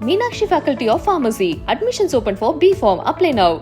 Meenakshi Faculty of Pharmacy. Admissions open for B.Pharm. Apply now.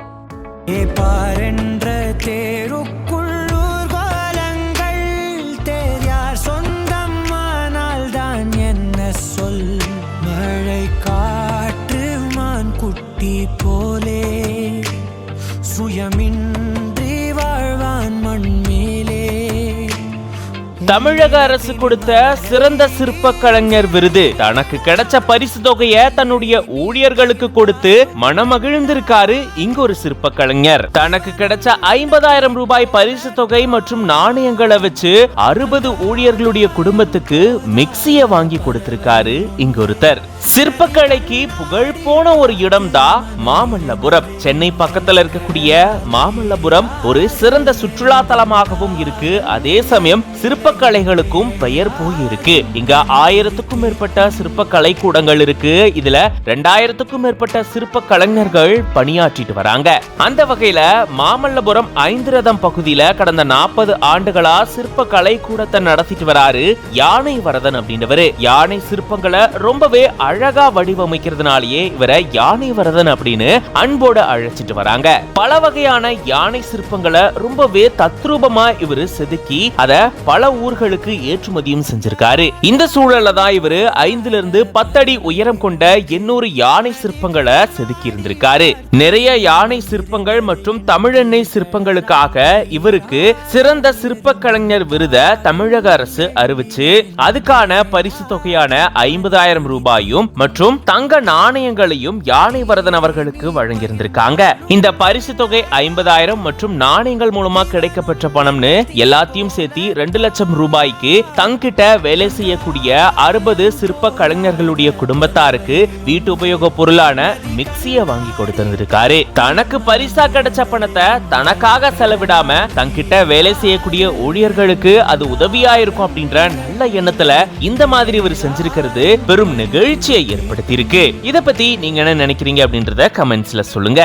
தமிழக அரசு கொடுத்த சிறந்த சிற்ப கலைஞர் விருது தனக்கு கிடைச்ச பரிசு தொகையை தன்னுடைய ஊழியர்களுக்கு கொடுத்து மனமகிழ்ந்திருக்காரு இங்க ஒரு சிற்ப கலைஞர். தனக்கு கிடைச்ச 50,000 ரூபாய் பரிசு தொகை மற்றும் நாணயங்களை வச்சு 60 ஊழியர்களுடைய குடும்பத்துக்கு மிக்சிய வாங்கி கொடுத்திருக்காரு இங்க ஒருத்தர். சிற்பக்கலைக்கு புகழ் போன ஒரு இடம் தான் மாமல்லபுரம். சென்னை பக்கத்துல இருக்கக்கூடிய மாமல்லபுரம் ஒரு சிறந்த சுற்றுலா தலமாகவும் இருக்கு. அதே சமயம் சிற்பக்கலைகளுக்கும் பெயர் போயிருக்கு. இங்க 1000க்கும் மேற்பட்ட சிற்ப கலை கூடங்கள் இருக்கு. இதுல 2000க்கும் மேற்பட்ட சிற்ப கலைஞர்கள் பணியாற்றிட்டு வராங்க. அந்த வகையில மாமல்லபுரம் 5 ரதம் பகுதியில கடந்த 40 ஆண்டுகளா சிற்ப கலை கூடத்தை நடத்திட்டு வராரு யானை வரதன் அப்படின்றவரு. யானை சிற்பங்களை ரொம்பவே அழகா வடிவமைக்கிறதுனாலேயே இவரை யானை வரதன் அப்படின்னு அன்போட அழைச்சிட்டு வராங்க. பல வகையான யானை சிற்பங்களை ரொம்பவே தத்ரூபமா இவரு செதுக்கி அத பல ஊர்களுக்கு ஏற்றுமதியும் செஞ்சிருக்காரு. இந்த சூழல்ல தான் இவரு 5 to 10 அடி உயரம் கொண்ட 800 யானை சிற்பங்களை செதுக்கி இருந்திருக்காரு. நிறைய யானை சிற்பங்கள் மற்றும் தமிழெண்ணெய் சிற்பங்களுக்காக இவருக்கு சிறந்த சிற்ப கலைஞர் விருதை தமிழக அரசு அறிவிச்சு அதுக்கான பரிசு தொகையான 50,000 ரூபாயும் மற்றும் தங்க நாணயங்களையும் யானை வரதன் அவர்களுக்கு வழங்கியிருந்திருக்காங்க. இந்த பரிசு தொகை 50,000 மற்றும் நாணயங்கள் மூலமா கிடைக்கப்பெற்ற பணம்னு எல்லாத்தையும் சேர்த்து 2 லட்சம் ரூபாய்க்கு தங்கிட்ட வேலை செய்யக்கூடிய 60 சிற்ப கலைஞர்களுடைய குடும்பத்தாருக்கு வீட்டு உபயோக பொருளான மிக்சிய வாங்கி கொடுத்திருந்திருக்காரு. தனக்கு பரிசா கிடைச்ச பணத்தை தனக்காக செலவிடாம தங்கிட்ட வேலை செய்யக்கூடிய ஊழியர்களுக்கு அது உதவியா இருக்கும் அப்படின்ற நல்ல எண்ணத்துல இந்த மாதிரி இவர் செஞ்சிருக்கிறது பெரும் நிகழ்ச்சியை ஏற்படுத்தி இருக்கு. இத பத்தி நீங்க என்ன நினைக்கிறீங்க அப்படின்றத கமெண்ட்ஸ்ல சொல்லுங்க.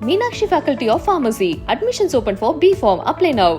Meenakshi Faculty of Pharmacy. Admissions open for B.Pharm. Apply now.